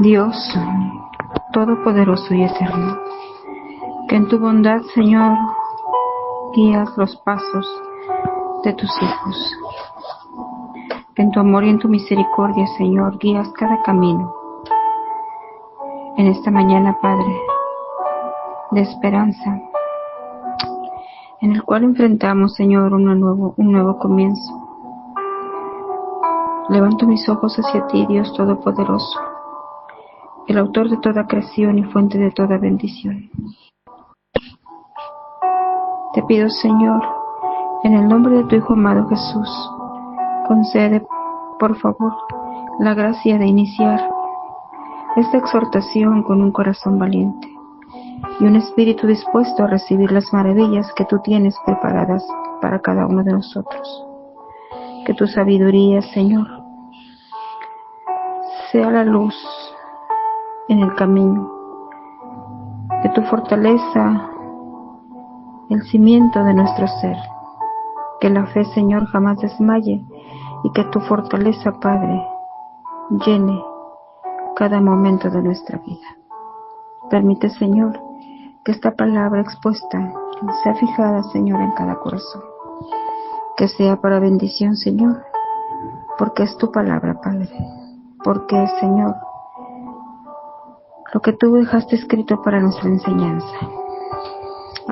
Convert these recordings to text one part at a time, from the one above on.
Dios Todopoderoso y Eterno, que en tu bondad, Señor, guías los pasos de tus hijos. Que en tu amor y en tu misericordia, Señor, guías cada camino. En esta mañana, Padre, de esperanza, en el cual enfrentamos, Señor, un nuevo comienzo. Levanto mis ojos hacia ti, Dios Todopoderoso, el autor de toda creación y fuente de toda bendición. Te pido, Señor, en el nombre de tu Hijo amado Jesús, concede, por favor, la gracia de iniciar esta exhortación con un corazón valiente y un espíritu dispuesto a recibir las maravillas que tú tienes preparadas para cada uno de nosotros. Que tu sabiduría, Señor, sea la luz en el camino. Que tu fortaleza, el cimiento de nuestro ser. Que la fe, Señor, jamás desmaye y que tu fortaleza, Padre, llene cada momento de nuestra vida. Permite, Señor, que esta palabra expuesta sea fijada, Señor, en cada corazón. Que sea para bendición, Señor, porque es tu palabra, Padre. Porque, Señor, lo que tú dejaste escrito para nuestra enseñanza.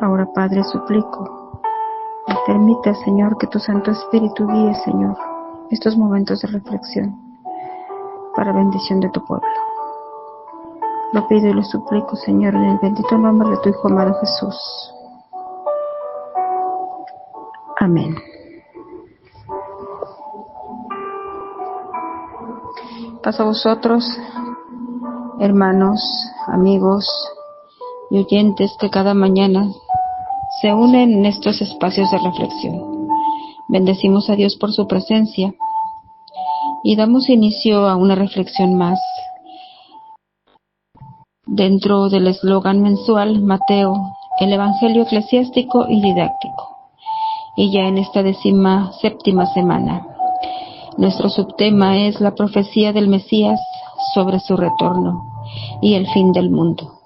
Ahora, Padre, suplico y permita, Señor, que tu Santo Espíritu guíe, Señor, estos momentos de reflexión para bendición de tu pueblo. Lo pido y lo suplico, Señor, en el bendito nombre de tu Hijo amado Jesús. Amén. Paso a vosotros, hermanos, amigos y oyentes que cada mañana se unen en estos espacios de reflexión. Bendecimos a Dios por su presencia y damos inicio a una reflexión más dentro del eslogan mensual Mateo, el Evangelio eclesiástico y didáctico. Y ya en esta 17ª semana, nuestro subtema es la profecía del Mesías sobre su retorno y el fin del mundo.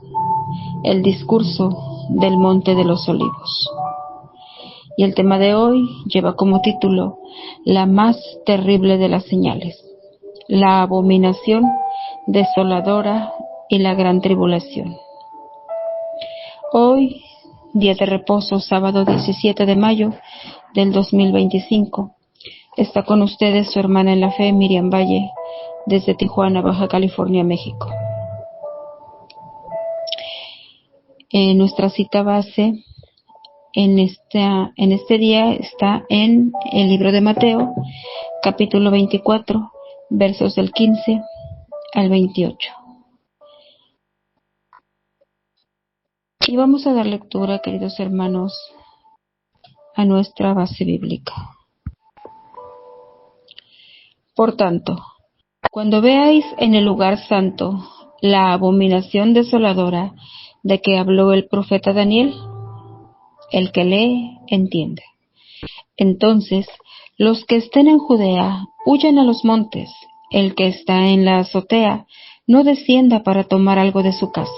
El discurso del Monte de los Olivos. Y el tema de hoy lleva como título la más terrible de las señales, la abominación desoladora y la gran tribulación. Hoy, día de reposo, sábado 17 de mayo del 2025, está con ustedes su hermana en la fe, Miriam Valle, desde Tijuana, Baja California, México. Nuestra cita base en este día está en el libro de Mateo, capítulo 24, versos del 15 al 28. Y vamos a dar lectura, queridos hermanos, a nuestra base bíblica. Por tanto, cuando veáis en el lugar santo la abominación desoladora de que habló el profeta Daniel, el que lee, entiende. Entonces, los que estén en Judea, huyan a los montes. El que está en la azotea, no descienda para tomar algo de su casa.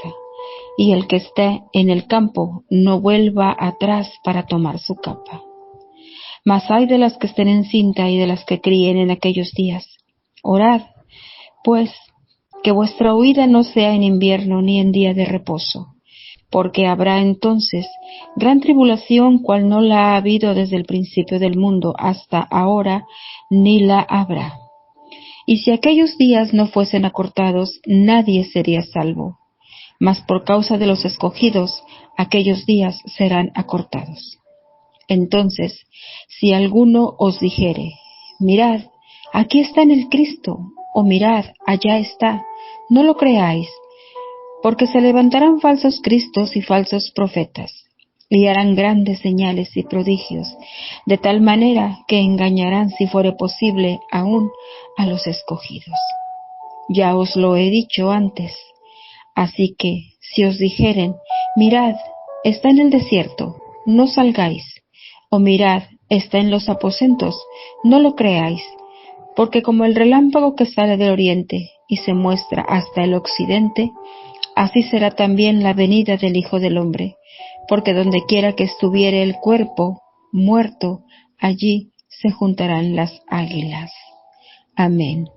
Y el que esté en el campo, no vuelva atrás para tomar su capa. Mas ay de las que estén encinta y de las que críen en aquellos días. Orad, pues, que vuestra huida no sea en invierno ni en día de reposo, porque habrá entonces gran tribulación cual no la ha habido desde el principio del mundo hasta ahora, ni la habrá. Y si aquellos días no fuesen acortados, nadie sería salvo. Mas por causa de los escogidos, aquellos días serán acortados. Entonces, si alguno os dijere, mirad, aquí está en el Cristo, o mirad, allá está, no lo creáis, porque se levantarán falsos cristos y falsos profetas, y harán grandes señales y prodigios, de tal manera que engañarán, si fuere posible, aún a los escogidos. Ya os lo he dicho antes. Así que, si os dijeren, mirad, está en el desierto, no salgáis, o mirad, está en los aposentos, no lo creáis, porque como el relámpago que sale del oriente y se muestra hasta el occidente, así será también la venida del Hijo del Hombre, porque donde quiera que estuviere el cuerpo muerto, allí se juntarán las águilas. Amén.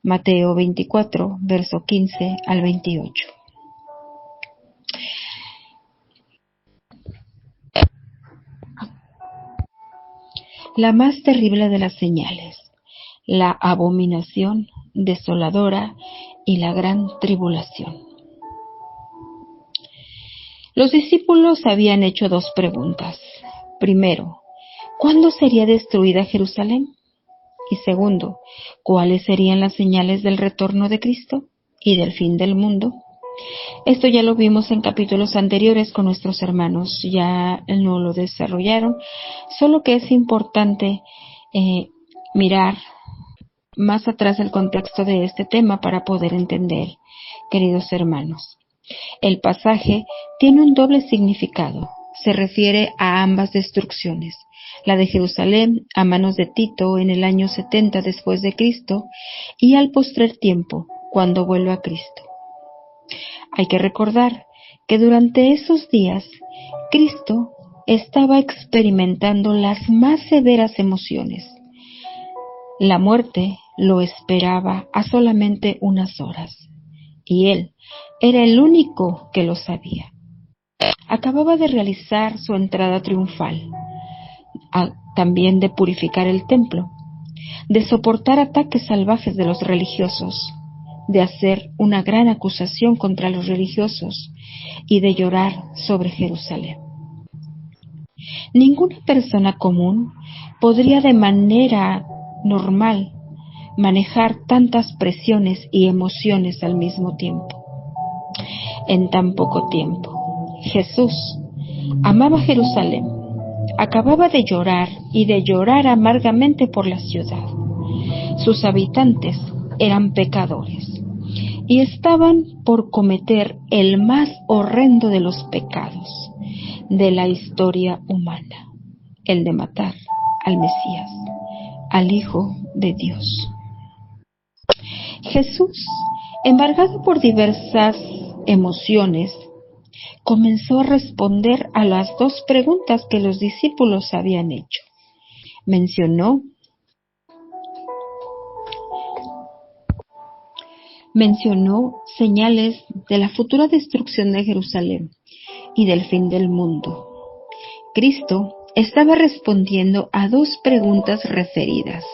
Mateo 24, verso 15 al 28. La más terrible de las señales, la abominación desoladora y la gran tribulación. Los discípulos habían hecho dos preguntas. Primero, ¿cuándo sería destruida Jerusalén? Y segundo, ¿cuáles serían las señales del retorno de Cristo y del fin del mundo? Esto ya lo vimos en capítulos anteriores con nuestros hermanos, ya no lo desarrollaron, solo que es importante mirar más atrás el contexto de este tema para poder entender, queridos hermanos. El pasaje tiene un doble significado, se refiere a ambas destrucciones, la de Jerusalén a manos de Tito en el año 70 después de Cristo y al postrer tiempo, cuando vuelva Cristo. Hay que recordar que durante esos días, Cristo estaba experimentando las más severas emociones. La muerte lo esperaba a solamente unas horas, y él era el único que lo sabía. Acababa de realizar su entrada triunfal, también de purificar el templo, de soportar ataques salvajes de los religiosos, de hacer una gran acusación contra los religiosos y de llorar sobre Jerusalén. Ninguna persona común podría de manera normal manejar tantas presiones y emociones al mismo tiempo. En tan poco tiempo, Jesús amaba Jerusalén, acababa de llorar y de llorar amargamente por la ciudad. Sus habitantes eran pecadores y estaban por cometer el más horrendo de los pecados de la historia humana, el de matar al Mesías, al Hijo de Dios. Jesús, embargado por diversas emociones, comenzó a responder a las dos preguntas que los discípulos habían hecho. Mencionó señales de la futura destrucción de Jerusalén y del fin del mundo. Cristo estaba respondiendo a dos preguntas referidas,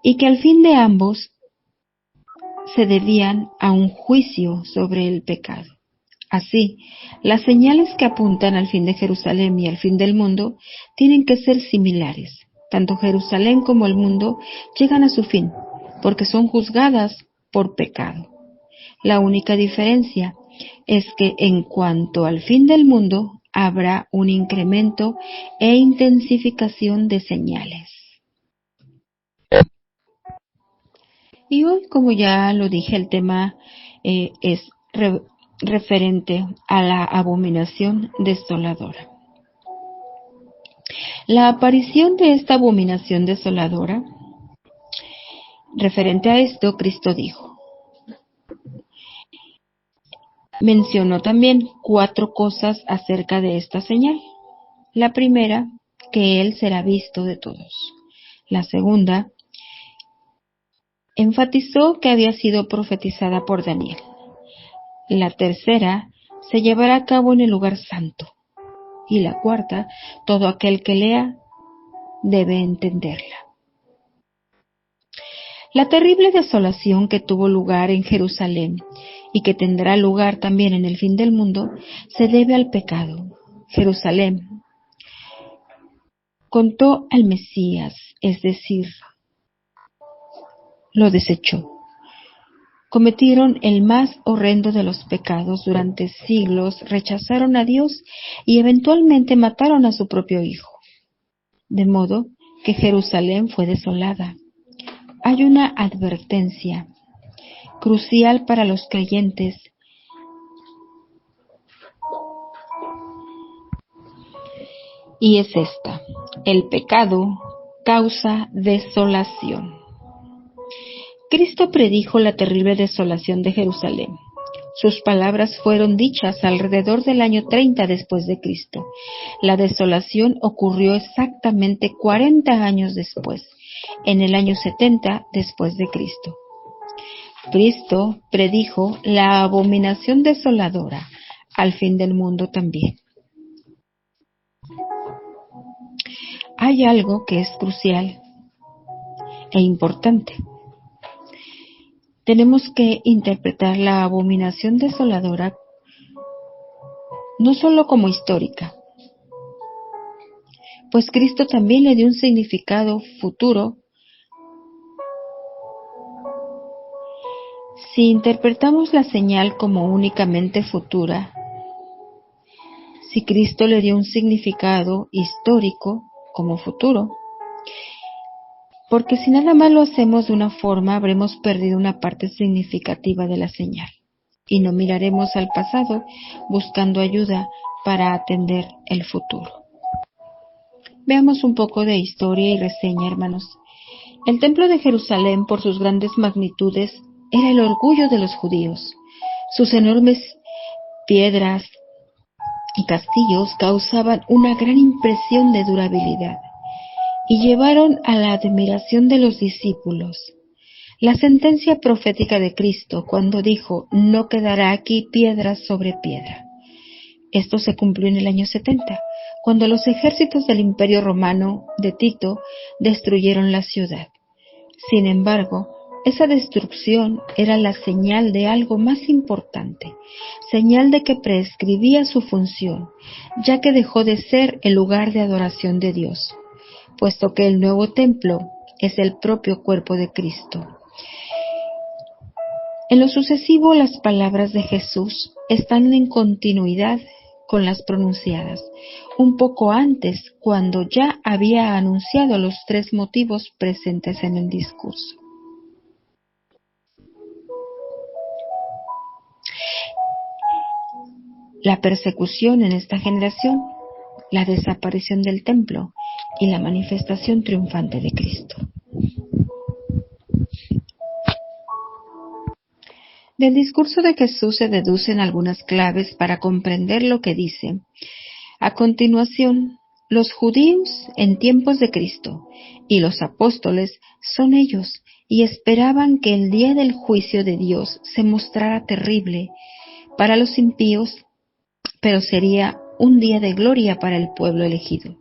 y que al fin de ambos se debían a un juicio sobre el pecado. Así, las señales que apuntan al fin de Jerusalén y al fin del mundo tienen que ser similares. Tanto Jerusalén como el mundo llegan a su fin, porque son juzgadas por pecado. La única diferencia es que en cuanto al fin del mundo, habrá un incremento e intensificación de señales. Y hoy, como ya lo dije, el tema es referente a la abominación desoladora. La aparición de esta abominación desoladora, referente a esto, Cristo dijo. Mencionó también 4 cosas acerca de esta señal. La primera, que Él será visto de todos. La segunda, enfatizó que había sido profetizada por Daniel. La tercera, se llevará a cabo en el lugar santo. Y la cuarta, todo aquel que lea debe entenderla. La terrible desolación que tuvo lugar en Jerusalén y que tendrá lugar también en el fin del mundo se debe al pecado. Jerusalén contó al Mesías, es decir, lo desechó. Cometieron el más horrendo de los pecados durante siglos, rechazaron a Dios y eventualmente mataron a su propio Hijo. De modo que Jerusalén fue desolada. Hay una advertencia crucial para los creyentes y es esta: el pecado causa desolación. Cristo predijo la terrible desolación de Jerusalén. Sus palabras fueron dichas alrededor del año 30 después de Cristo. La desolación ocurrió exactamente 40 años después, en el año 70 después de Cristo. Cristo predijo la abominación desoladora al fin del mundo también. Hay algo que es crucial e importante. Tenemos que interpretar la abominación desoladora no solo como histórica, pues Cristo también le dio un significado futuro. Si interpretamos la señal como únicamente futura, si Cristo le dio un significado histórico como futuro, porque si nada más lo hacemos de una forma, habremos perdido una parte significativa de la señal y no miraremos al pasado buscando ayuda para atender el futuro. Veamos un poco de historia y reseña, hermanos. El templo de Jerusalén, por sus grandes magnitudes, era el orgullo de los judíos. Sus enormes piedras y castillos causaban una gran impresión de durabilidad y llevaron a la admiración de los discípulos. La sentencia profética de Cristo cuando dijo, no quedará aquí piedra sobre piedra. Esto se cumplió en el año 70, cuando los ejércitos del Imperio Romano de Tito destruyeron la ciudad. Sin embargo, esa destrucción era la señal de algo más importante, señal de que prescribía su función, ya que dejó de ser el lugar de adoración de Dios, puesto que el nuevo templo es el propio cuerpo de Cristo. En lo sucesivo, las palabras de Jesús están en continuidad con las pronunciadas, un poco antes, cuando ya había anunciado los 3 motivos presentes en el discurso. La persecución en esta generación, la desaparición del templo y la manifestación triunfante de Cristo. Del discurso de Jesús se deducen algunas claves para comprender lo que dice. A continuación, los judíos en tiempos de Cristo y los apóstoles son ellos y esperaban que el día del juicio de Dios se mostrara terrible para los impíos, pero sería un día de gloria para el pueblo elegido.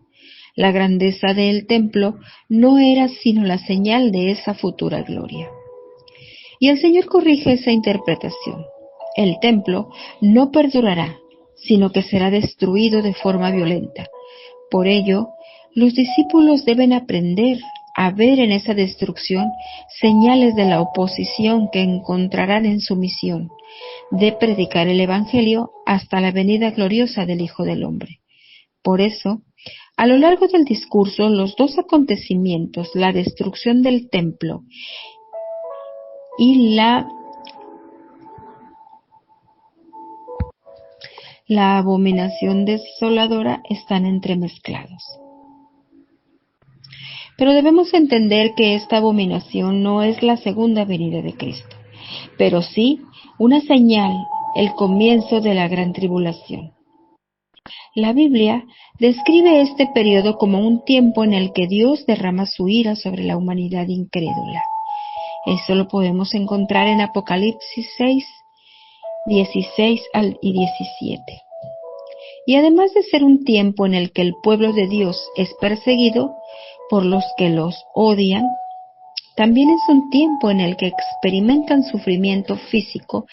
La grandeza del templo no era sino la señal de esa futura gloria. Y el Señor corrige esa interpretación. El templo no perdurará, sino que será destruido de forma violenta. Por ello, los discípulos deben aprender a ver en esa destrucción señales de la oposición que encontrarán en su misión de predicar el Evangelio hasta la venida gloriosa del Hijo del Hombre. Por eso, a lo largo del discurso, los 2 acontecimientos, la destrucción del templo y la abominación desoladora están entremezclados. Pero debemos entender que esta abominación no es la segunda venida de Cristo, pero sí una señal, el comienzo de la gran tribulación. La Biblia describe este periodo como un tiempo en el que Dios derrama su ira sobre la humanidad incrédula. Eso lo podemos encontrar en Apocalipsis 6, 16 y 17. Y además de ser un tiempo en el que el pueblo de Dios es perseguido por los que los odian, también es un tiempo en el que experimentan sufrimiento físico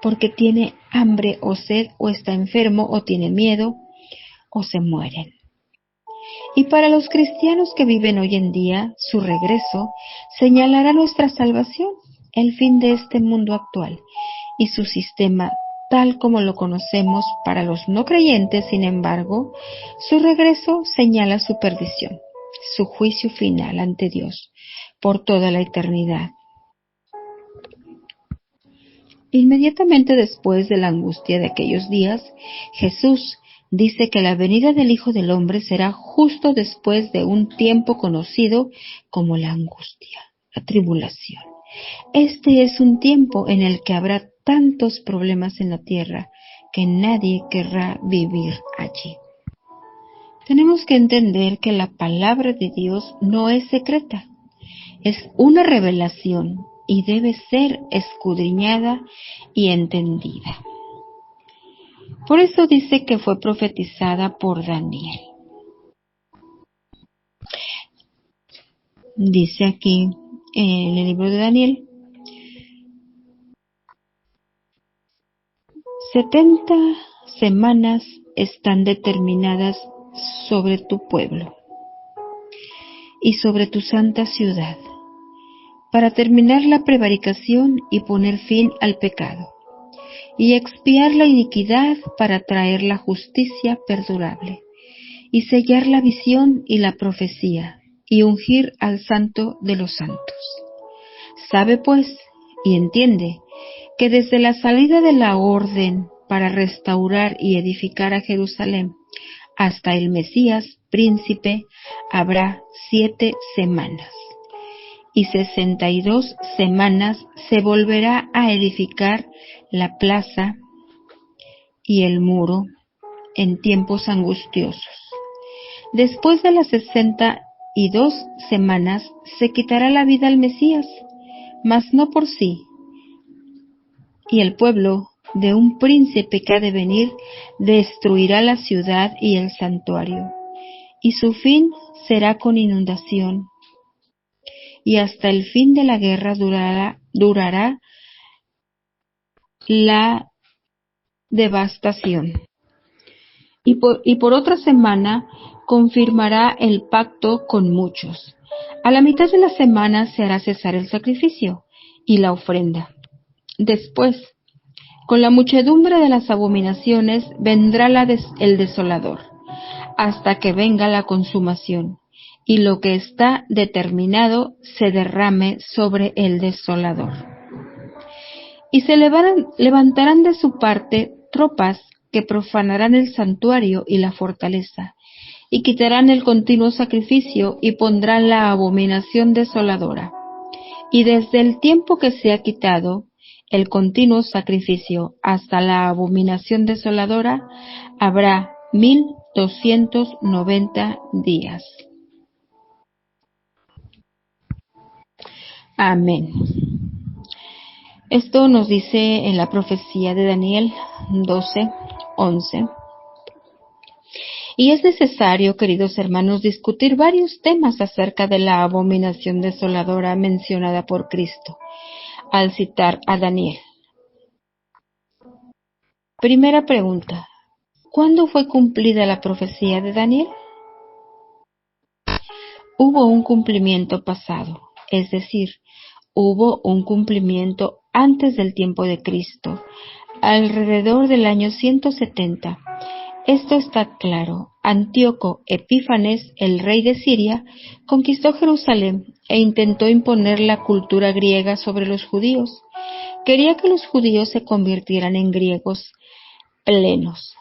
porque tiene hambre o sed o está enfermo o tiene miedo o se mueren. Y para los cristianos que viven hoy en día, su regreso señalará nuestra salvación, el fin de este mundo actual y su sistema tal como lo conocemos. Para los no creyentes, sin embargo, su regreso señala su perdición, su juicio final ante Dios por toda la eternidad. Inmediatamente después de la angustia de aquellos días, Jesús dice que la venida del Hijo del Hombre será justo después de un tiempo conocido como la angustia, la tribulación. Este es un tiempo en el que habrá tantos problemas en la tierra que nadie querrá vivir allí. Tenemos que entender que la palabra de Dios no es secreta, es una revelación y debe ser escudriñada y entendida. Por eso dice que fue profetizada por Daniel. Dice aquí en el libro de Daniel, 70 semanas están determinadas sobre tu pueblo y sobre tu santa ciudad, para terminar la prevaricación y poner fin al pecado, y expiar la iniquidad para traer la justicia perdurable, y sellar la visión y la profecía, y ungir al Santo de los santos. Sabe pues, y entiende, que desde la salida de la orden para restaurar y edificar a Jerusalén hasta el Mesías príncipe habrá 7 semanas, y 62 semanas se volverá a edificar la plaza y el muro en tiempos angustiosos. Después de las 62 semanas se quitará la vida al Mesías, mas no por sí, y el pueblo de un príncipe que ha de venir destruirá la ciudad y el santuario, y su fin será con inundación, y hasta el fin de la guerra durará la devastación. Y por otra semana confirmará el pacto con muchos. A la mitad de la semana se hará cesar el sacrificio y la ofrenda. Después, con la muchedumbre de las abominaciones, vendrá el desolador, hasta que venga la consumación, y lo que está determinado se derrame sobre el desolador. Y se levantarán de su parte tropas que profanarán el santuario y la fortaleza, y quitarán el continuo sacrificio y pondrán la abominación desoladora. Y desde el tiempo que se ha quitado el continuo sacrificio hasta la abominación desoladora, habrá 1290 días. Amén. Esto nos dice en la profecía de Daniel 12:11. Y es necesario, queridos hermanos, discutir varios temas acerca de la abominación desoladora mencionada por Cristo al citar a Daniel. Primera pregunta: ¿cuándo fue cumplida la profecía de Daniel? Hubo un cumplimiento pasado, es decir, hubo un cumplimiento antes del tiempo de Cristo, alrededor del año 170. Esto está claro. Antíoco Epífanes, el rey de Siria, conquistó Jerusalén e intentó imponer la cultura griega sobre los judíos. Quería que los judíos se convirtieran en griegos plenos,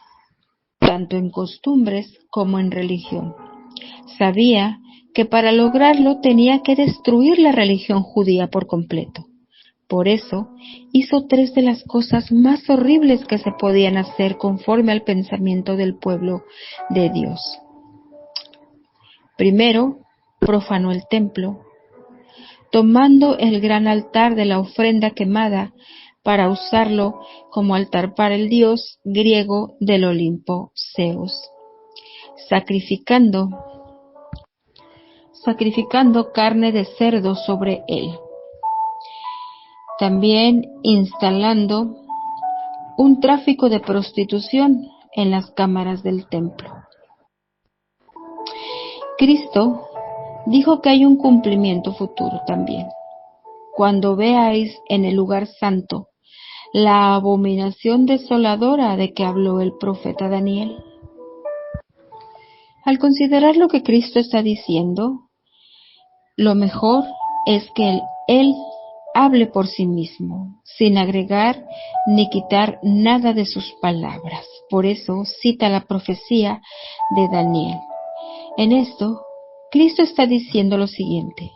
tanto en costumbres como en religión. Sabía que para lograrlo tenía que destruir la religión judía por completo. Por eso hizo 3 de las cosas más horribles que se podían hacer conforme al pensamiento del pueblo de Dios. Primero, profanó el templo, tomando el gran altar de la ofrenda quemada para usarlo como altar para el dios griego del Olimpo, Zeus, sacrificando carne de cerdo sobre él. También instalando un tráfico de prostitución en las cámaras del templo. Cristo dijo que hay un cumplimiento futuro también. Cuando veáis en el lugar santo la abominación desoladora de que habló el profeta Daniel. Al considerar lo que Cristo está diciendo, lo mejor es que Él hable por sí mismo, sin agregar ni quitar nada de sus palabras. Por eso cita la profecía de Daniel. En esto, Cristo está diciendo lo siguiente: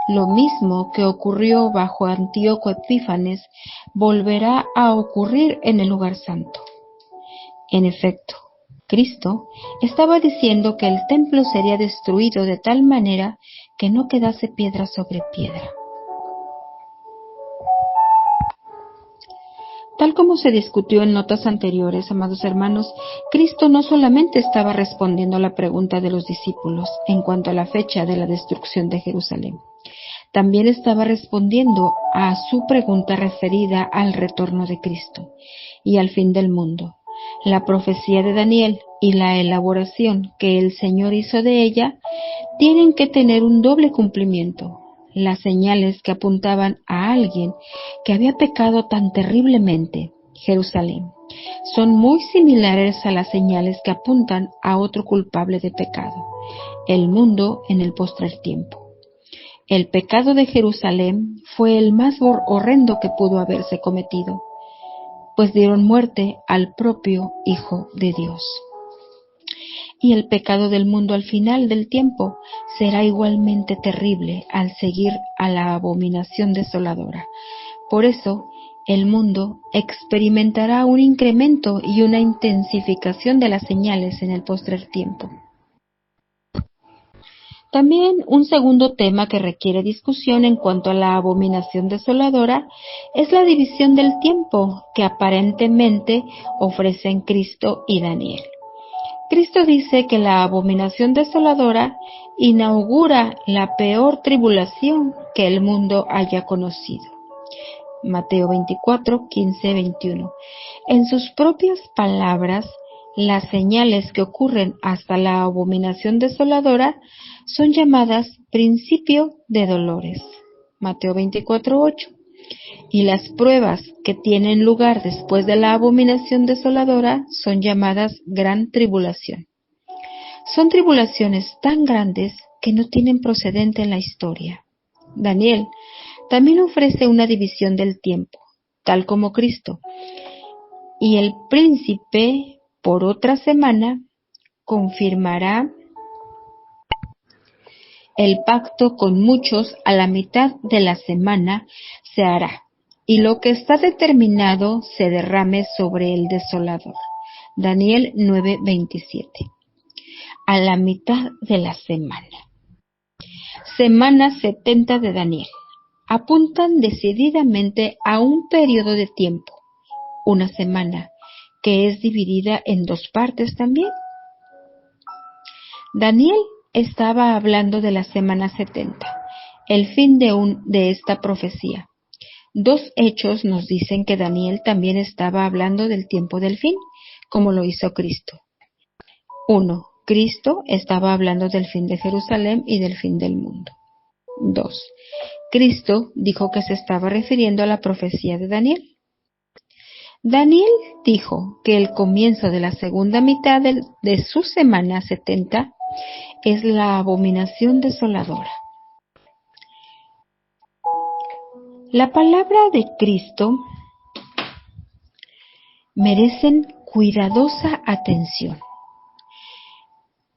Lo mismo que ocurrió bajo Antíoco Epífanes volverá a ocurrir en el lugar santo. En efecto, Cristo estaba diciendo que el templo sería destruido de tal manera que no quedase piedra sobre piedra. Tal como se discutió en notas anteriores, amados hermanos, Cristo no solamente estaba respondiendo a la pregunta de los discípulos en cuanto a la fecha de la destrucción de Jerusalén. También estaba respondiendo a su pregunta referida al retorno de Cristo y al fin del mundo. La profecía de Daniel y la elaboración que el Señor hizo de ella tienen que tener un doble cumplimiento. Las señales que apuntaban a alguien que había pecado tan terriblemente, Jerusalén, son muy similares a las señales que apuntan a otro culpable de pecado, el mundo en el postrer tiempo. El pecado de Jerusalén fue el más horrendo que pudo haberse cometido, pues dieron muerte al propio Hijo de Dios. Y el pecado del mundo al final del tiempo será igualmente terrible al seguir a la abominación desoladora. Por eso, el mundo experimentará un incremento y una intensificación de las señales en el postrer tiempo. También un segundo tema que requiere discusión en cuanto a la abominación desoladora es la división del tiempo que aparentemente ofrecen Cristo y Daniel. Cristo dice que la abominación desoladora inaugura la peor tribulación que el mundo haya conocido. Mateo 24, 15, 21. En sus propias palabras, las señales que ocurren hasta la abominación desoladora son llamadas principio de dolores. Mateo 24, 8. Y las pruebas que tienen lugar después de la abominación desoladora son llamadas gran tribulación. Son tribulaciones tan grandes que no tienen precedente en la historia. Daniel también ofrece una división del tiempo, tal como Cristo. Y el príncipe, por otra semana, confirmará el pacto con muchos a la mitad de la semana se hará, y lo que está determinado se derrame sobre el desolador. Daniel 9:27. A la mitad de la semana. Semana 70 de Daniel. Apuntan decididamente a un periodo de tiempo, una semana, que es dividida en dos partes también. Daniel estaba hablando de la semana 70, el fin de esta profecía. Dos hechos nos dicen que Daniel también estaba hablando del tiempo del fin, como lo hizo Cristo. 1. Cristo estaba hablando del fin de Jerusalén y del fin del mundo. 2. Cristo dijo que se estaba refiriendo a la profecía de Daniel. Daniel dijo que el comienzo de la segunda mitad de su semana 70 es la abominación desoladora. La palabra de Cristo merecen cuidadosa atención.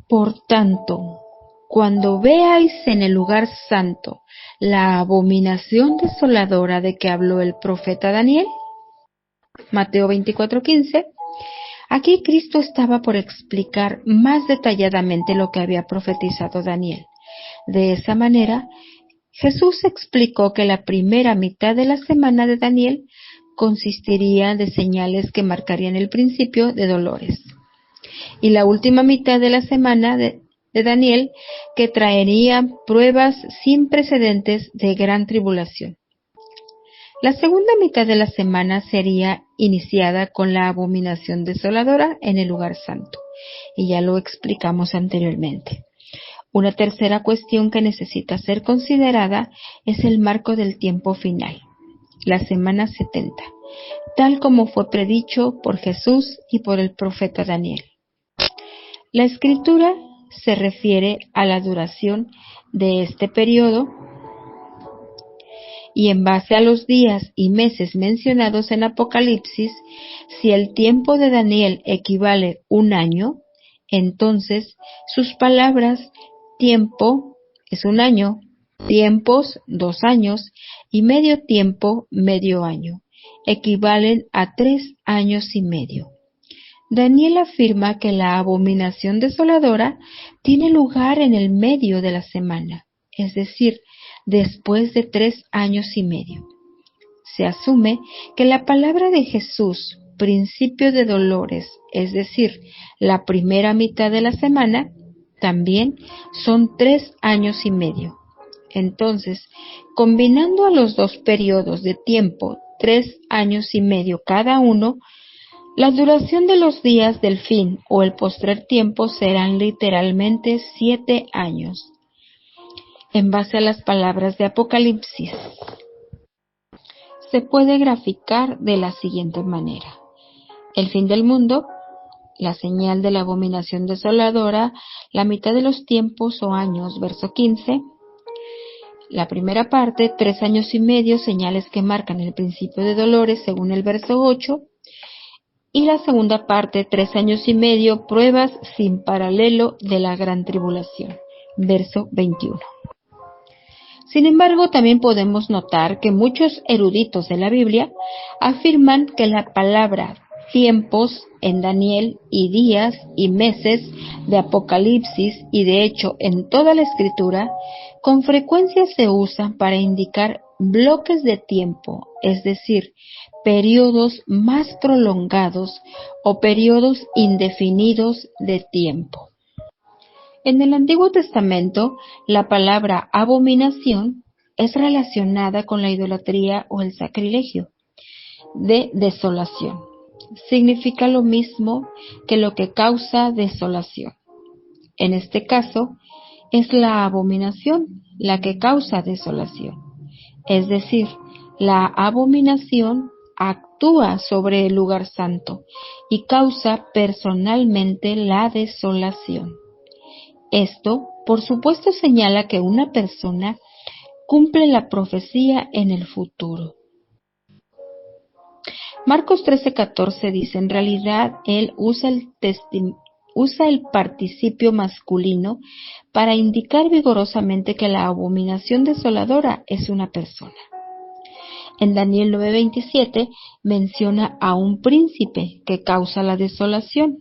Por tanto, cuando veáis en el lugar santo la abominación desoladora de que habló el profeta Daniel, Mateo 24:15, aquí Cristo estaba por explicar más detalladamente lo que había profetizado Daniel. De esa manera, Jesús explicó que la primera mitad de la semana de Daniel consistiría de señales que marcarían el principio de dolores, y la última mitad de la semana de Daniel que traería pruebas sin precedentes de gran tribulación. La segunda mitad de la semana sería iniciada con la abominación desoladora en el lugar santo, y ya lo explicamos anteriormente. Una tercera cuestión que necesita ser considerada es el marco del tiempo final, la semana 70, tal como fue predicho por Jesús y por el profeta Daniel. La Escritura se refiere a la duración de este periodo y en base a los días y meses mencionados en Apocalipsis, si el tiempo de Daniel equivale un año, entonces sus palabras tiempo es un año Tiempos, 2 años, y medio tiempo, medio año, equivalen a 3 años y medio. Daniel afirma que la abominación desoladora tiene lugar en el medio de la semana, es decir, después de 3 años y medio. Se asume que la palabra de Jesús, principio de dolores, es decir, la primera mitad de la semana, también son 3 años y medio. Entonces, combinando a los dos periodos de tiempo, 3 años y medio cada uno, la duración de los días del fin o el postrer tiempo serán literalmente 7 años. En base a las palabras de Apocalipsis, se puede graficar de la siguiente manera: el fin del mundo, la señal de la abominación desoladora, la mitad de los tiempos o años, verso 15. La primera parte, 3 años y medio, señales que marcan el principio de dolores, según el verso 8. Y la segunda parte, 3 años y medio, pruebas sin paralelo de la gran tribulación, verso 21. Sin embargo, también podemos notar que muchos eruditos de la Biblia afirman que la palabra tiempos en Daniel y días y meses de Apocalipsis, y de hecho en toda la Escritura, con frecuencia se usan para indicar bloques de tiempo, es decir, periodos más prolongados o periodos indefinidos de tiempo. En el Antiguo Testamento, la palabra abominación es relacionada con la idolatría o el sacrilegio de desolación. Significa lo mismo que lo que causa desolación. En este caso, es la abominación la que causa desolación. Es decir, la abominación actúa sobre el lugar santo y causa personalmente la desolación. Esto, por supuesto, señala que una persona cumple la profecía en el futuro. Marcos 13:14 dice: en realidad él usa el participio masculino para indicar vigorosamente que la abominación desoladora es una persona. En Daniel 9:27 menciona a un príncipe que causa la desolación.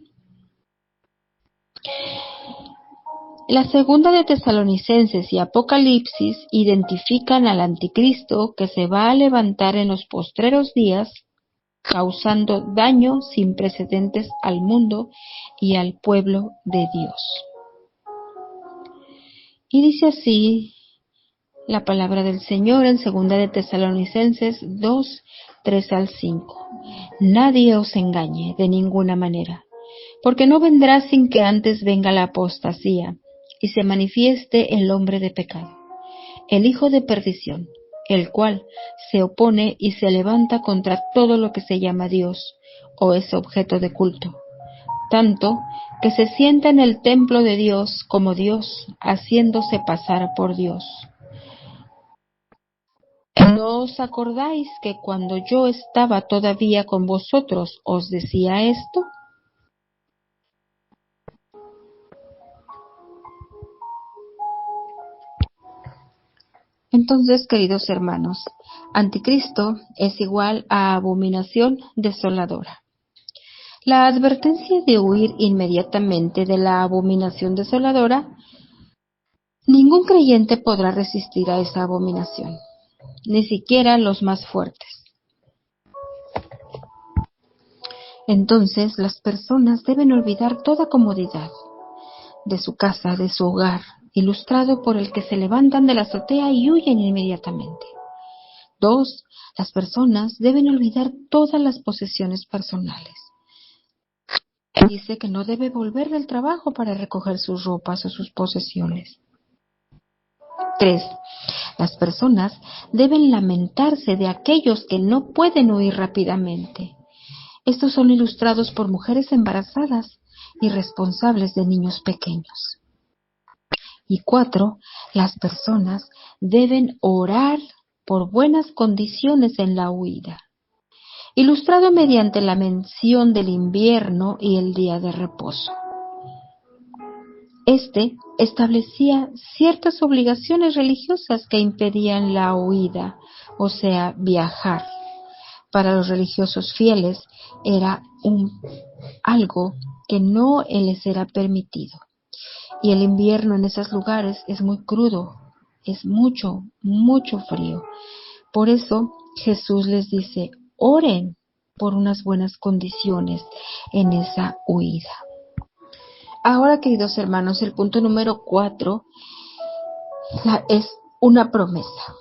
La segunda de Tesalonicenses y Apocalipsis identifican al anticristo que se va a levantar en los postreros días, causando daño sin precedentes al mundo y al pueblo de Dios. Y dice así la palabra del Señor en segunda de Tesalonicenses 2, 3 al 5. Nadie os engañe de ninguna manera, porque no vendrá sin que antes venga la apostasía y se manifieste el hombre de pecado, el hijo de perdición, el cual se opone y se levanta contra todo lo que se llama Dios o es objeto de culto, tanto que se sienta en el templo de Dios como Dios, haciéndose pasar por Dios. ¿No os acordáis que cuando yo estaba todavía con vosotros os decía esto? Entonces, queridos hermanos, anticristo es igual a abominación desoladora. La advertencia de huir inmediatamente de la abominación desoladora, ningún creyente podrá resistir a esa abominación, ni siquiera los más fuertes. Entonces, las personas deben olvidar toda comodidad de su casa, de su hogar, ilustrado por el que se levantan de la azotea y huyen inmediatamente. 2. Las personas deben olvidar todas las posesiones personales. Dice que no debe volver del trabajo para recoger sus ropas o sus posesiones. 3. Las personas deben lamentarse de aquellos que no pueden huir rápidamente. Estos son ilustrados por mujeres embarazadas y responsables de niños pequeños. Y 4. Las personas deben orar por buenas condiciones en la huida, ilustrado mediante la mención del invierno y el día de reposo. Este establecía ciertas obligaciones religiosas que impedían la huida, o sea, viajar. Para los religiosos fieles era algo que no les era permitido. Y el invierno en esos lugares es muy crudo, es mucho, mucho frío. Por eso Jesús les dice, oren por unas buenas condiciones en esa huida. Ahora, queridos hermanos, el punto número 4 es una promesa.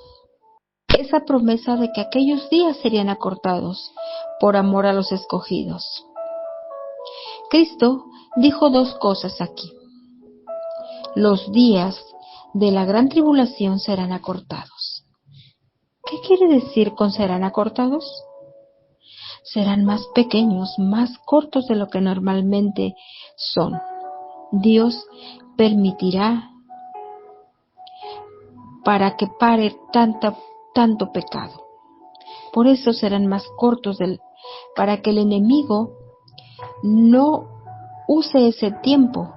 Esa promesa de que aquellos días serían acortados por amor a los escogidos. Cristo dijo dos cosas aquí. Los días de la gran tribulación serán acortados. ¿Qué quiere decir con serán acortados? Serán más pequeños, más cortos de lo que normalmente son. Dios permitirá para que pare tanto pecado. Por eso serán más cortos para que el enemigo no use ese tiempo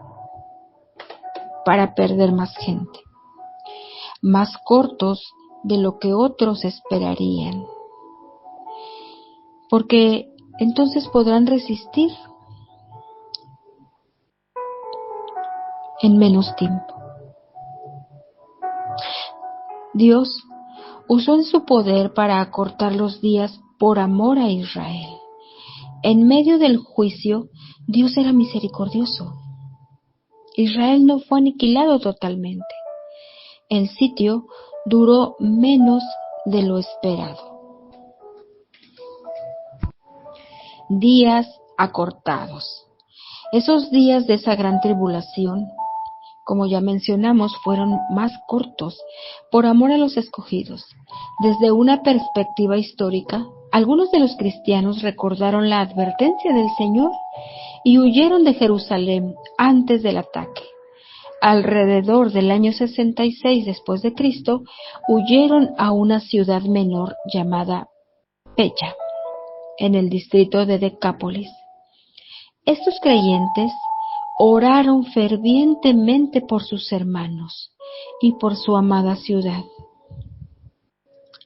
para perder más gente. Más cortos de lo que otros esperarían. Porque entonces podrán resistir en menos tiempo. Dios usó en su poder para acortar los días por amor a Israel. En medio del juicio, Dios era misericordioso. Israel no fue aniquilado totalmente. El sitio duró menos de lo esperado. Días acortados. Esos días de esa gran tribulación, como ya mencionamos, fueron más cortos por amor a los escogidos. Desde una perspectiva histórica, algunos de los cristianos recordaron la advertencia del Señor y huyeron de Jerusalén antes del ataque. Alrededor del año 66 después de Cristo, huyeron a una ciudad menor llamada Pecha, en el distrito de Decápolis. Estos creyentes oraron fervientemente por sus hermanos y por su amada ciudad.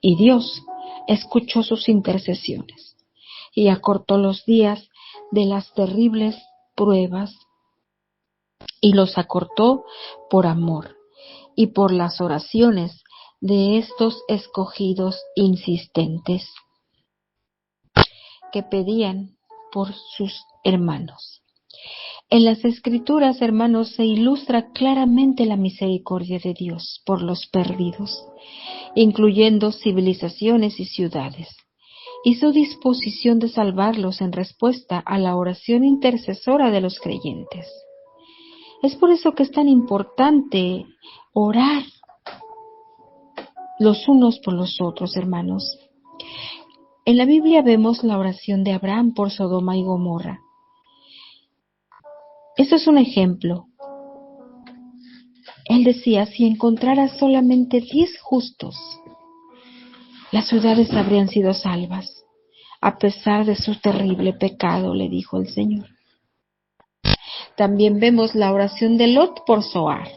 Y Dios escuchó sus intercesiones y acortó los días de las terribles pruebas y los acortó por amor y por las oraciones de estos escogidos insistentes que pedían por sus hermanos. En las Escrituras, hermanos, se ilustra claramente la misericordia de Dios por los perdidos, incluyendo civilizaciones y ciudades, y su disposición de salvarlos en respuesta a la oración intercesora de los creyentes. Es por eso que es tan importante orar los unos por los otros, hermanos. En la Biblia vemos la oración de Abraham por Sodoma y Gomorra. Esto es un ejemplo. Él decía, si encontrara solamente 10 justos, las ciudades habrían sido salvas, a pesar de su terrible pecado, le dijo el Señor. También vemos la oración de Lot por Zoar.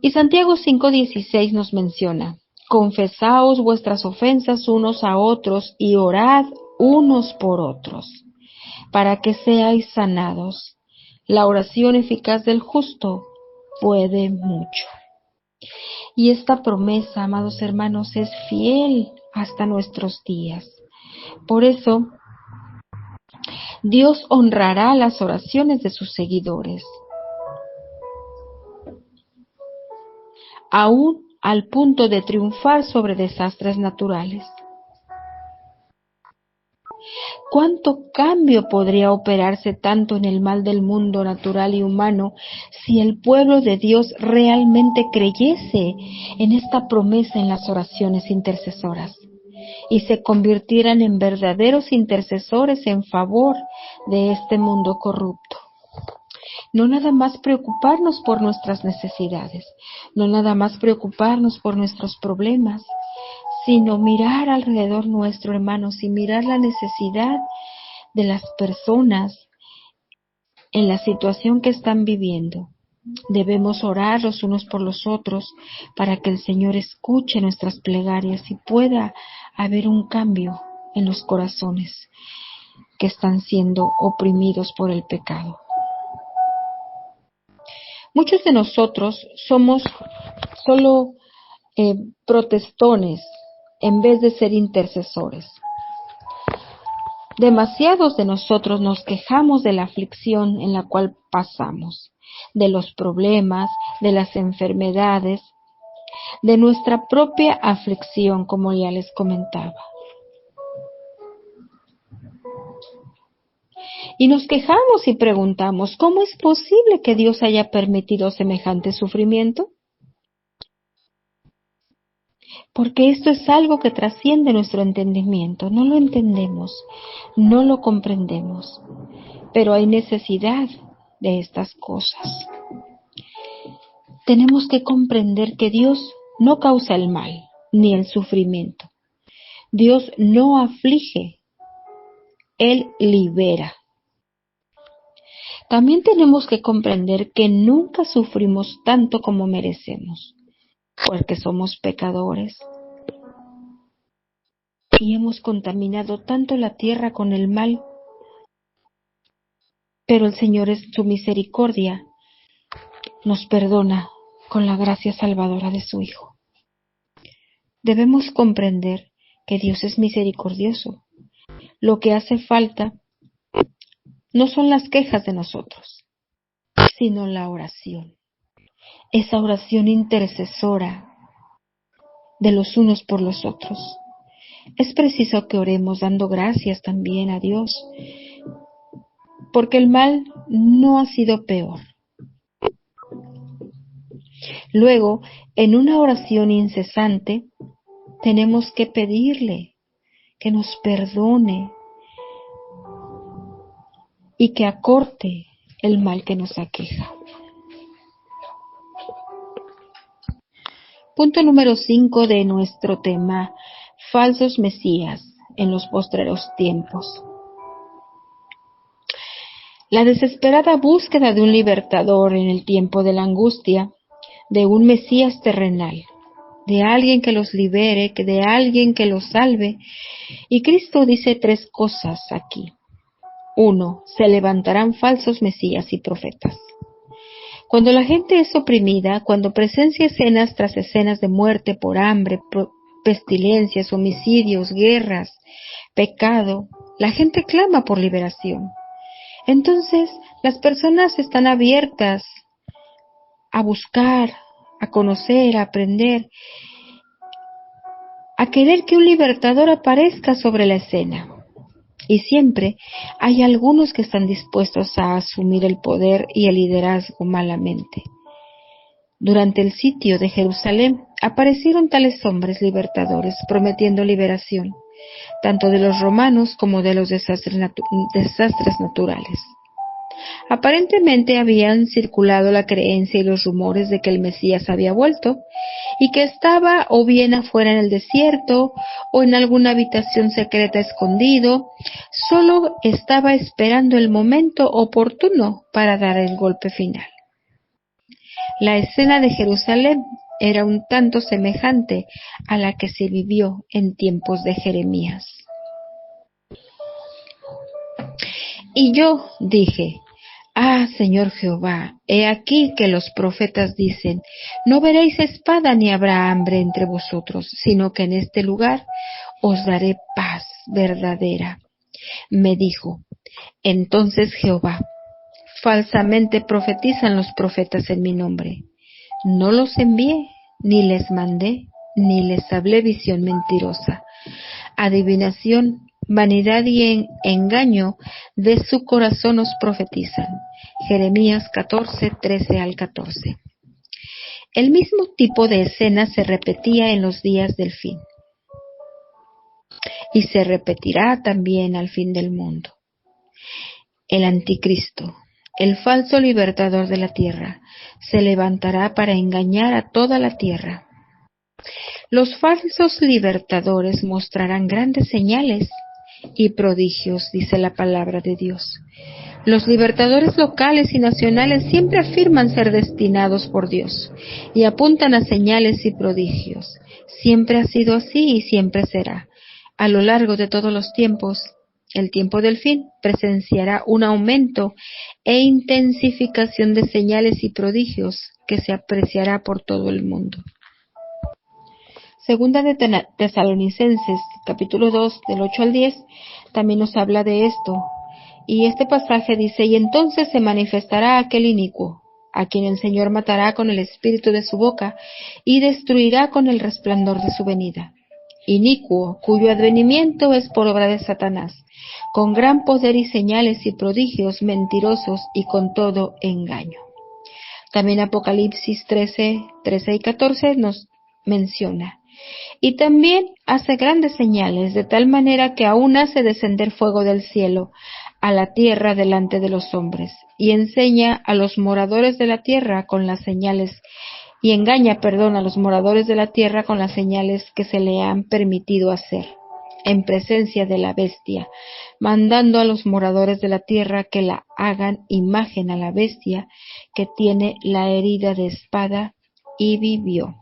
Y Santiago 5:16 nos menciona, confesaos vuestras ofensas unos a otros y orad unos por otros, para que seáis sanados. La oración eficaz del justo puede mucho. Y esta promesa, amados hermanos, es fiel hasta nuestros días. Por eso, Dios honrará las oraciones de sus seguidores, aún al punto de triunfar sobre desastres naturales. ¿Cuánto cambio podría operarse tanto en el mal del mundo natural y humano si el pueblo de Dios realmente creyese en esta promesa en las oraciones intercesoras y se convirtieran en verdaderos intercesores en favor de este mundo corrupto? No nada más preocuparnos por nuestras necesidades, no nada más preocuparnos por nuestros problemas, sino mirar alrededor nuestro, hermanos, y mirar la necesidad de las personas en la situación que están viviendo. Debemos orar los unos por los otros para que el Señor escuche nuestras plegarias y pueda haber un cambio en los corazones que están siendo oprimidos por el pecado. Muchos de nosotros somos solo protestones en vez de ser intercesores. Demasiados de nosotros nos quejamos de la aflicción en la cual pasamos, de los problemas, de las enfermedades, de nuestra propia aflicción, como ya les comentaba. Y nos quejamos y preguntamos, ¿cómo es posible que Dios haya permitido semejante sufrimiento? Porque esto es algo que trasciende nuestro entendimiento. No lo entendemos, no lo comprendemos, pero hay necesidad de estas cosas. Tenemos que comprender que Dios no causa el mal ni el sufrimiento. Dios no aflige, Él libera. También tenemos que comprender que nunca sufrimos tanto como merecemos, porque somos pecadores y hemos contaminado tanto la tierra con el mal. Pero el Señor, en su misericordia, nos perdona con la gracia salvadora de su Hijo. Debemos comprender que Dios es misericordioso. Lo que hace falta no son las quejas de nosotros, sino la oración. Esa oración intercesora de los unos por los otros. Es preciso que oremos dando gracias también a Dios, porque el mal no ha sido peor. Luego, en una oración incesante, tenemos que pedirle que nos perdone y que acorte el mal que nos aqueja. Punto número 5 de nuestro tema: falsos mesías en los postreros tiempos. La desesperada búsqueda de un libertador en el tiempo de la angustia, de un mesías terrenal, de alguien que los libere, de alguien que los salve. Y Cristo dice 3 cosas aquí. 1. Se levantarán falsos mesías y profetas. Cuando la gente es oprimida, cuando presencia escenas tras escenas de muerte por hambre, pestilencias, homicidios, guerras, pecado, la gente clama por liberación. Entonces, las personas están abiertas a buscar, a conocer, a aprender, a querer que un libertador aparezca sobre la escena. Y siempre hay algunos que están dispuestos a asumir el poder y el liderazgo malamente. Durante el sitio de Jerusalén aparecieron tales hombres libertadores prometiendo liberación, tanto de los romanos como de los desastres naturales. Aparentemente habían circulado la creencia y los rumores de que el Mesías había vuelto y que estaba o bien afuera en el desierto o en alguna habitación secreta escondido, solo estaba esperando el momento oportuno para dar el golpe final. La escena de Jerusalén era un tanto semejante a la que se vivió en tiempos de Jeremías. Y yo dije: Ah, Señor Jehová, he aquí que los profetas dicen: no veréis espada ni habrá hambre entre vosotros, sino que en este lugar os daré paz verdadera. Me dijo: entonces Jehová, falsamente profetizan los profetas en mi nombre. No los envié, ni les mandé, ni les hablé visión mentirosa. Adivinación, vanidad y engaño de su corazón os profetizan. Jeremías 14, 13 al 14. El mismo tipo de escena se repetía en los días del fin. Y se repetirá también al fin del mundo. El anticristo, el falso libertador de la tierra, se levantará para engañar a toda la tierra. Los falsos libertadores mostrarán grandes señales y prodigios, dice la palabra de Dios, Los libertadores locales y nacionales siempre afirman ser destinados por Dios y apuntan a señales y prodigios. Siempre ha sido así y siempre será. A lo largo de todos los tiempos, el tiempo del fin presenciará un aumento e intensificación de señales y prodigios que se apreciará por todo el mundo. Segunda de Tesalonicenses, capítulo 2, del 8 al 10, también nos habla de esto. Y este pasaje dice: y entonces se manifestará aquel inicuo, a quien el Señor matará con el espíritu de su boca y destruirá con el resplandor de su venida. Inicuo, cuyo advenimiento es por obra de Satanás, con gran poder y señales y prodigios mentirosos y con todo engaño. También Apocalipsis 13 y 14 nos menciona: y también hace grandes señales, de tal manera que aún hace descender fuego del cielo a la tierra delante de los hombres, y enseña a los moradores de la tierra con las señales, y engaña, a los moradores de la tierra con las señales que se le han permitido hacer, en presencia de la bestia, mandando a los moradores de la tierra que la hagan imagen a la bestia que tiene la herida de espada y vivió.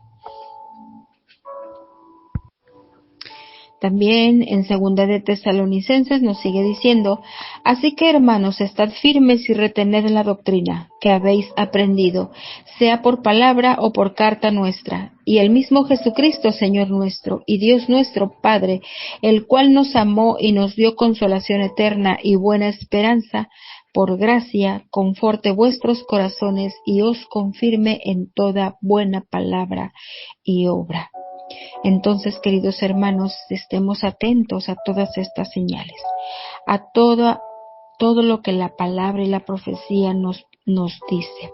También en segunda de Tesalonicenses nos sigue diciendo: así que, hermanos, estad firmes y retened la doctrina que habéis aprendido, sea por palabra o por carta nuestra, y el mismo Jesucristo, Señor nuestro, y Dios nuestro Padre, el cual nos amó y nos dio consolación eterna y buena esperanza, por gracia, conforte vuestros corazones y os confirme en toda buena palabra y obra. Entonces, queridos hermanos, estemos atentos a todas estas señales, a todo lo que la palabra y la profecía nos dice.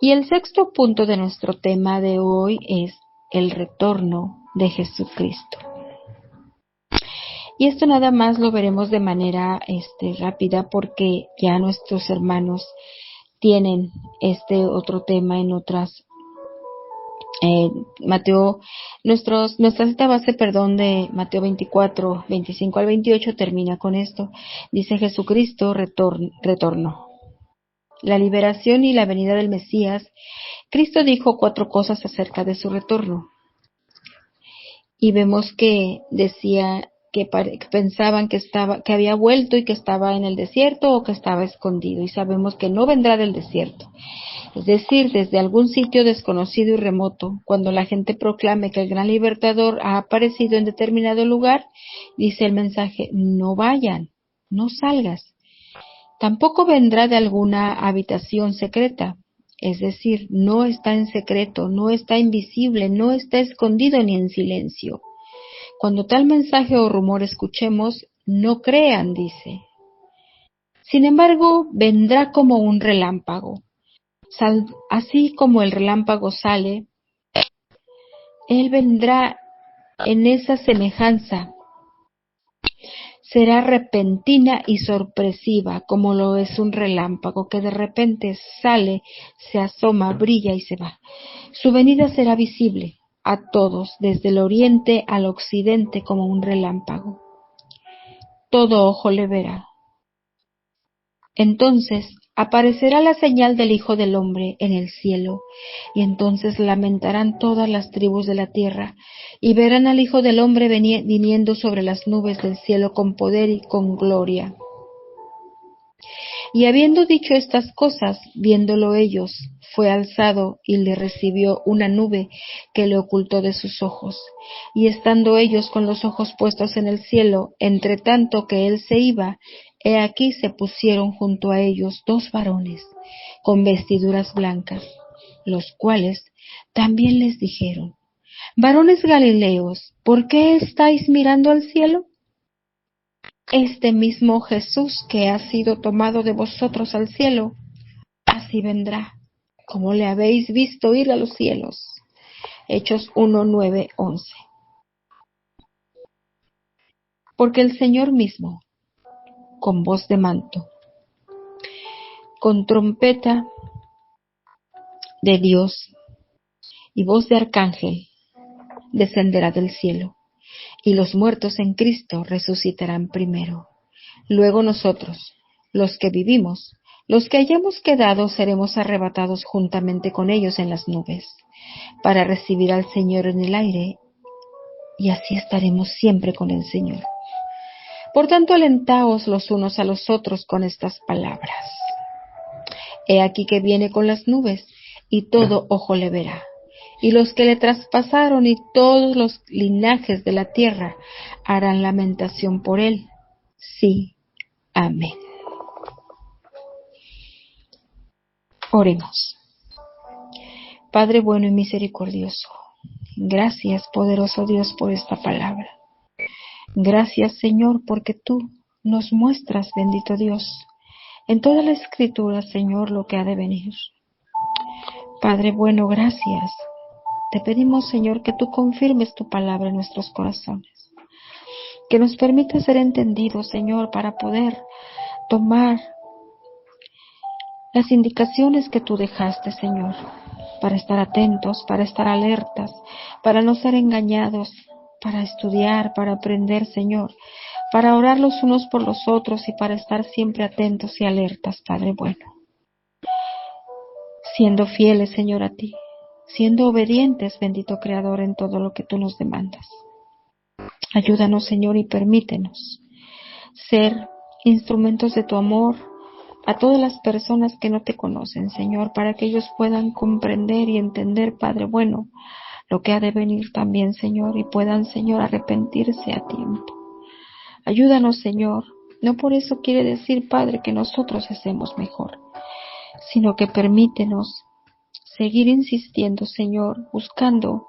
Y el sexto punto de nuestro tema de hoy es el retorno de Jesucristo. Y esto nada más lo veremos de manera rápida, porque ya nuestros hermanos tienen este otro tema en otras nuestra cita base, de Mateo 24, 25 al 28 termina con esto. Dice: Jesucristo retorno. La liberación y la venida del Mesías. Cristo dijo 4 cosas acerca de su retorno. Y vemos que decía que pensaban que había vuelto y que estaba en el desierto o que estaba escondido. Y sabemos que no vendrá del desierto. Es decir, desde algún sitio desconocido y remoto. Cuando la gente proclame que el gran libertador ha aparecido en determinado lugar, dice el mensaje: no vayan, no salgas. Tampoco vendrá de alguna habitación secreta. Es decir, no está en secreto, no está invisible, no está escondido ni en silencio. Cuando tal mensaje o rumor escuchemos, no crean, dice. Sin embargo, vendrá como un relámpago. Así como el relámpago sale, Él vendrá en esa semejanza. Será repentina y sorpresiva, como lo es un relámpago que de repente sale, se asoma, brilla y se va. Su venida será visible a todos, desde el oriente al occidente, como un relámpago. Todo ojo le verá. Entonces aparecerá la señal del Hijo del Hombre en el cielo, y entonces lamentarán todas las tribus de la tierra, y verán al Hijo del Hombre viniendo sobre las nubes del cielo con poder y con gloria. Y habiendo dicho estas cosas, viéndolo ellos, fue alzado y le recibió una nube que le ocultó de sus ojos. Y estando ellos con los ojos puestos en el cielo, entre tanto que él se iba, he aquí se pusieron junto a ellos 2 varones, con vestiduras blancas, los cuales también les dijeron: varones Galileos, ¿por qué estáis mirando al cielo? Este mismo Jesús que ha sido tomado de vosotros al cielo, así vendrá, como le habéis visto ir a los cielos. Hechos 1, 9, 11. Porque el Señor mismo, con voz de manto, con trompeta de Dios y voz de arcángel, descenderá del cielo, y los muertos en Cristo resucitarán primero. Luego nosotros, los que vivimos, los que hayamos quedado, seremos arrebatados juntamente con ellos en las nubes, para recibir al Señor en el aire, y así estaremos siempre con el Señor. Por tanto, alentaos los unos a los otros con estas palabras. He aquí que viene con las nubes, y todo ojo le verá, y los que le traspasaron y todos los linajes de la tierra harán lamentación por él. Sí, amén. Oremos. Padre bueno y misericordioso, gracias, poderoso Dios, por esta palabra. Gracias, Señor, porque tú nos muestras, bendito Dios, en toda la Escritura, Señor, lo que ha de venir. Padre bueno, gracias. Te pedimos, Señor, que tú confirmes tu palabra en nuestros corazones, que nos permita ser entendidos, Señor, para poder tomar las indicaciones que tú dejaste, Señor, para estar atentos, para estar alertas, para no ser engañados, para estudiar, para aprender, Señor, para orar los unos por los otros y para estar siempre atentos y alertas, Padre bueno. Siendo fieles, Señor, a ti, siendo obedientes, bendito Creador, en todo lo que tú nos demandas. Ayúdanos, Señor, y permítenos ser instrumentos de tu amor a todas las personas que no te conocen, Señor, para que ellos puedan comprender y entender, Padre bueno, lo que ha de venir también, Señor, y puedan, Señor, arrepentirse a tiempo. Ayúdanos, Señor. No por eso quiere decir, Padre, que nosotros hacemos mejor, sino que permítenos seguir insistiendo, Señor, buscando,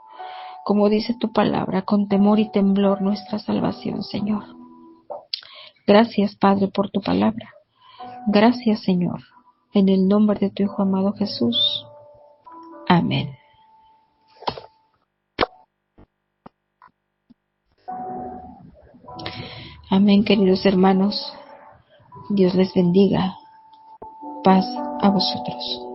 como dice tu palabra, con temor y temblor nuestra salvación, Señor. Gracias, Padre, por tu palabra. Gracias, Señor, en el nombre de tu Hijo amado Jesús. Amén. Amén, queridos hermanos. Dios les bendiga. Paz a vosotros.